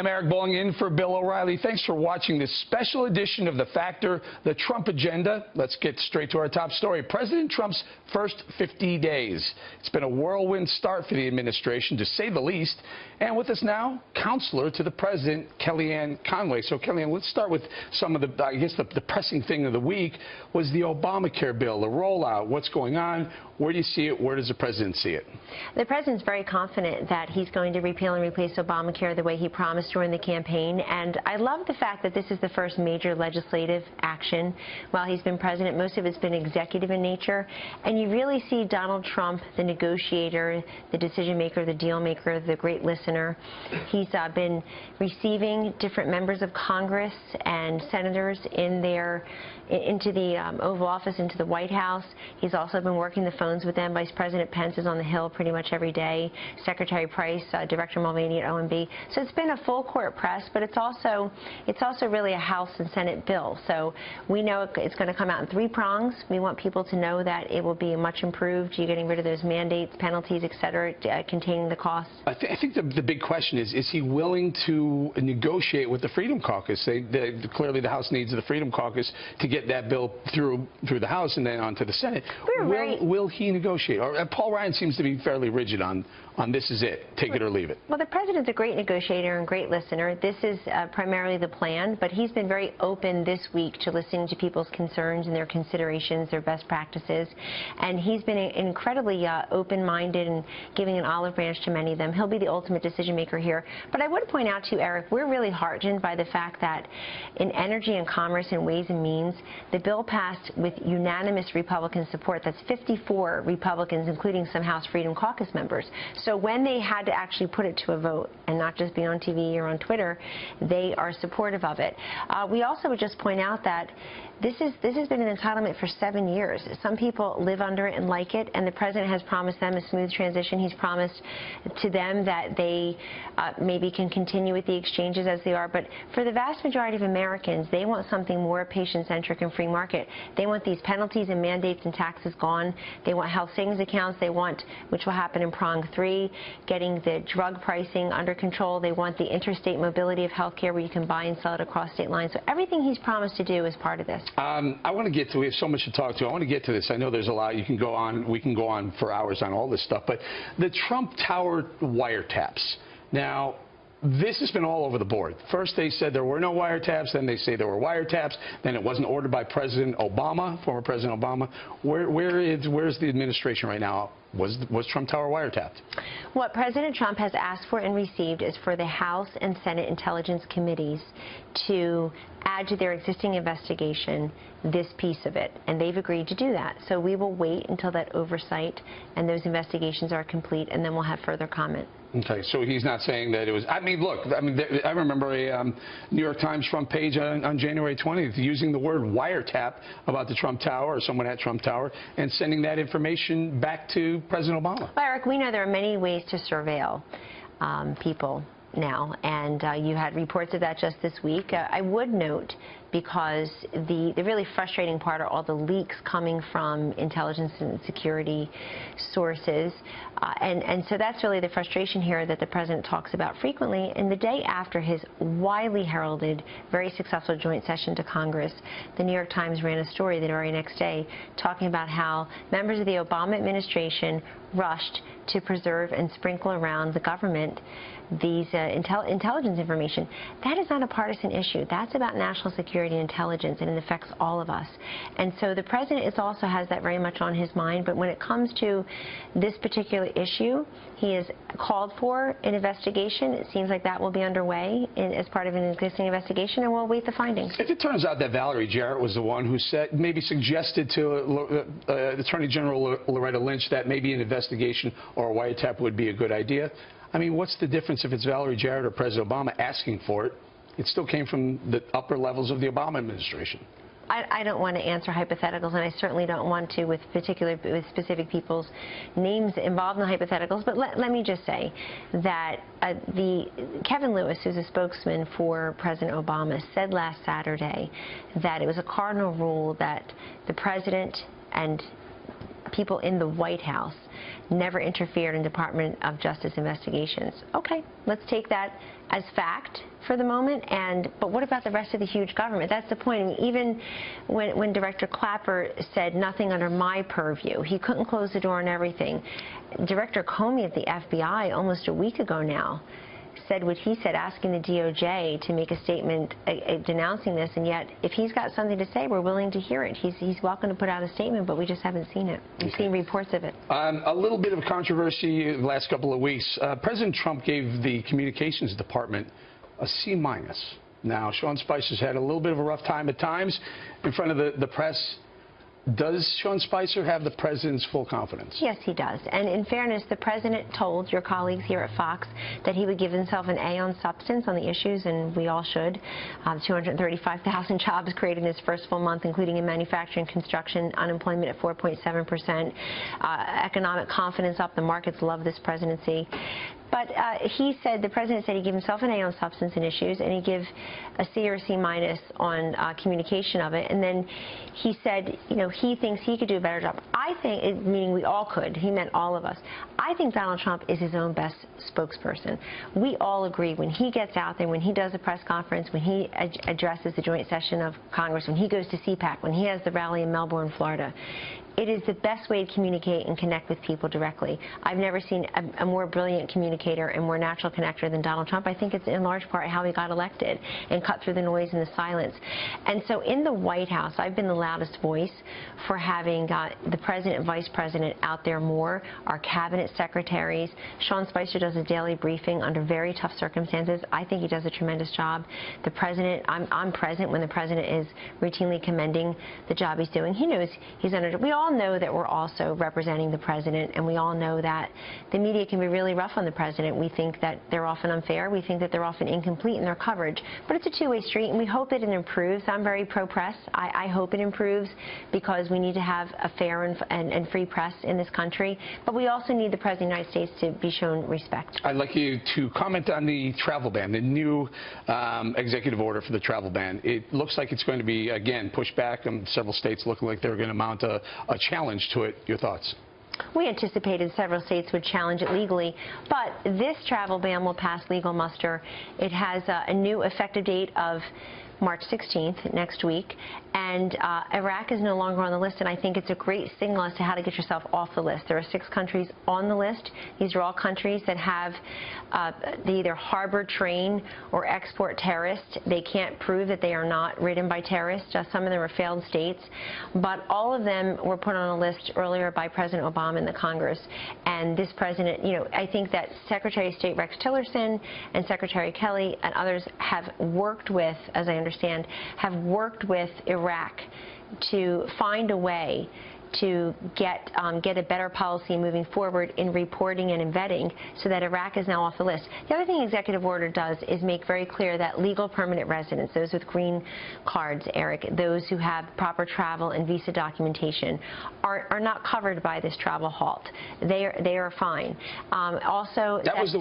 I'm Eric Bolling in for Bill O'Reilly. Thanks for watching this special edition of The Factor, the Trump Agenda. Let's get straight to our top story. President Trump's first 50 days. It's been a whirlwind start for the administration, to say the least. And with us now, counselor to the president, Kellyanne Conway. So, Kellyanne, let's start with some of the, I guess, the pressing thing of the week was the Obamacare bill, the rollout. What's going on? Where do you see it? Where does the president see it? The president's very confident that he's going to repeal and replace Obamacare the way he promised during the campaign. And I love the fact that this is the first major legislative action while he's been president. Most of it's been executive in nature. And you really see Donald Trump, the negotiator, the decision maker, the deal maker, the great listener. He's been receiving different members of Congress and senators into the Oval Office, into the White House. He's also been working the phones with them. Vice President Pence is on the Hill pretty much every day. Secretary Price, Director Mulvaney at OMB. So it's been a full court press, but it's also really a House and Senate bill. So we know it's going to come out in three prongs. We want people to know that it will be much improved. You're getting rid of those mandates, penalties, et cetera, containing the costs. I think the big question is he willing to negotiate with the Freedom Caucus? Clearly the House needs the Freedom Caucus to get that bill through the House and then onto the Senate. Will he negotiate? Or Paul Ryan seems to be fairly rigid on this is it, take it or leave it. Well, the president's a great negotiator and great listener. This is primarily the plan, but he's been very open this week to listening to people's concerns and their considerations, their best practices, and he's been incredibly open-minded and giving an olive branch to many of them. He'll be the ultimate decision maker here. But I would point out to you, Eric, we're really heartened by the fact that in Energy and Commerce and Ways and Means, the bill passed with unanimous Republican support. That's 54 Republicans, including some House Freedom Caucus members. So when they had to actually put it to a vote and not just be on TV or on Twitter, they are supportive of it. We also would just point out that this has been an entitlement for 7 years. Some people live under it and like it, and the president has promised them a smooth transition. He's promised to them that they maybe can continue with the exchanges as they are. But for the vast majority of Americans, they want something more patient-centric and free market. They want these penalties and mandates and taxes gone. They want health savings accounts. They want, which will happen in prong 3, getting the drug pricing under control. They want the interstate mobility of health care where you can buy and sell it across state lines. So everything he's promised to do is part of this. I want to get to, we have so much to talk to. I want to get to this. I know there's a lot. We can go on for hours on all this stuff. But the Trump Tower wiretaps. Now, this has been all over the board. First they said there were no wiretaps, then they say there were wiretaps, then it wasn't ordered by President Obama, former President Obama. Where's the administration right now? Was Trump Tower wiretapped? What President Trump has asked for and received is for the House and Senate Intelligence Committees to add to their existing investigation this piece of it, and they've agreed to do that. So we will wait until that oversight and those investigations are complete, and then we'll have further comment. Okay, so he's not saying that it was. I mean, look. I remember a New York Times front page on January 20th using the word wiretap about the Trump Tower or someone at Trump Tower and sending that information back to President Obama. Well, Eric, we know there are many ways to surveil people now, and you had reports of that just this week. I would note, because the really frustrating part are all the leaks coming from intelligence and security sources, and so that's really the frustration here that the president talks about frequently. And the day after his widely heralded, very successful joint session to Congress, the New York Times ran a story the very next day talking about how members of the Obama administration rushed to preserve and sprinkle around the government these intelligence information. That is not a partisan issue. That's about national security and intelligence, and it affects all of us. And so the president also has that very much on his mind, but when it comes to this particular issue, he has called for an investigation. It seems like that will be underway as part of an existing investigation, and we'll await the findings. If it turns out that Valerie Jarrett was the one who maybe suggested to Attorney General Loretta Lynch that maybe an investigation or a wiretap would be a good idea, I mean, what's the difference if it's Valerie Jarrett or President Obama asking for it? It still came from the upper levels of the Obama administration. I don't want to answer hypotheticals, and I certainly don't want to with specific people's names involved in the hypotheticals. But let me just say that Kevin Lewis, who's a spokesman for President Obama, said last Saturday that it was a cardinal rule that the president and people in the White House never interfered in Department of Justice investigations. Okay, let's take that as fact for the moment, but what about the rest of the huge government? That's the point. I mean, even when Director Clapper said nothing under my purview, he couldn't close the door on everything. Director Comey at the FBI almost a week ago now said what he said, asking the DOJ to make a statement denouncing this, and yet if he's got something to say, we're willing to hear it. He's welcome to put out a statement, but we just haven't seen it. We've seen reports of it. A little bit of controversy the last couple of weeks. President Trump gave the Communications Department a C-. Now, Sean Spicer's had a little bit of a rough time at times in front of the press. Does Sean Spicer have the president's full confidence? Yes, he does. And in fairness, the president told your colleagues here at Fox that he would give himself an A on substance on the issues, and we all should. 235,000 jobs created in his first full month, including in manufacturing, construction, unemployment at 4.7%, economic confidence up. The markets love this presidency. But the president said he'd give himself an A on substance and issues, and he'd give a C or C- on communication of it. And then he said, he thinks he could do a better job. I think, meaning we all could, he meant all of us. I think Donald Trump is his own best spokesperson. We all agree when he gets out there, when he does a press conference, when he addresses the joint session of Congress, when he goes to CPAC, when he has the rally in Melbourne, Florida, it is the best way to communicate and connect with people directly. I've never seen a more brilliant communicator and more natural connector than Donald Trump. I think it's in large part how he got elected and cut through the noise and the silence. And so in the White House, I've been the loudest voice for having the president and vice president out there more, our cabinet secretaries. Sean Spicer does a daily briefing under very tough circumstances. I think he does a tremendous job. The president, I'm present when the president is routinely commending the job he's doing. He knows he's under. We all know that we're also representing the president, and we all know that the media can be really rough on the president. We think that they're often unfair. We think that they're often incomplete in their coverage. But it's a two-way street, and we hope that it improves. I'm very pro-press. I hope it improves because we need to have a fair and free press in this country. But we also need the President of the United States to be shown respect. I'd like you to comment on the travel ban, the new executive order for the travel ban. It looks like it's going to be, again, pushed back. Several states looking like they're going to mount a challenge to it. Your thoughts? We anticipated several states would challenge it legally, but this travel ban will pass legal muster. It has a new effective date of March 16th, next week, and Iraq is no longer on the list, and I think it's a great signal as to how to get yourself off the list. There are 6 countries on the list. These are all countries that have they either harbor, train, or export terrorists. They can't prove that they are not ridden by terrorists. Some of them are failed states, but all of them were put on a list earlier by President Obama and the Congress. And this president, I think that Secretary of State Rex Tillerson and Secretary Kelly and others have worked with, as I understand, have worked with Iraq to find a way to get a better policy moving forward in reporting and vetting so that Iraq is now off the list. The other thing the executive order does is make very clear that legal permanent residents, those with green cards, Eric, those who have proper travel and visa documentation, are not covered by this travel halt. They are fine. Also, that was the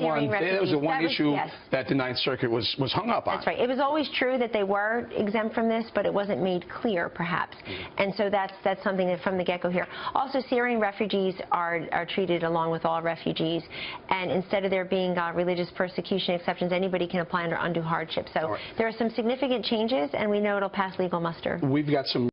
one issue that the Ninth Circuit was hung up on. That's right. It was always true that they were exempt from this, but it wasn't made clear, perhaps. And so that's something that from the get-go here. Also, Syrian refugees are treated along with all refugees, and instead of there being religious persecution exceptions, anybody can apply under undue hardship. So there are some significant changes, and we know it'll pass legal muster. We've got some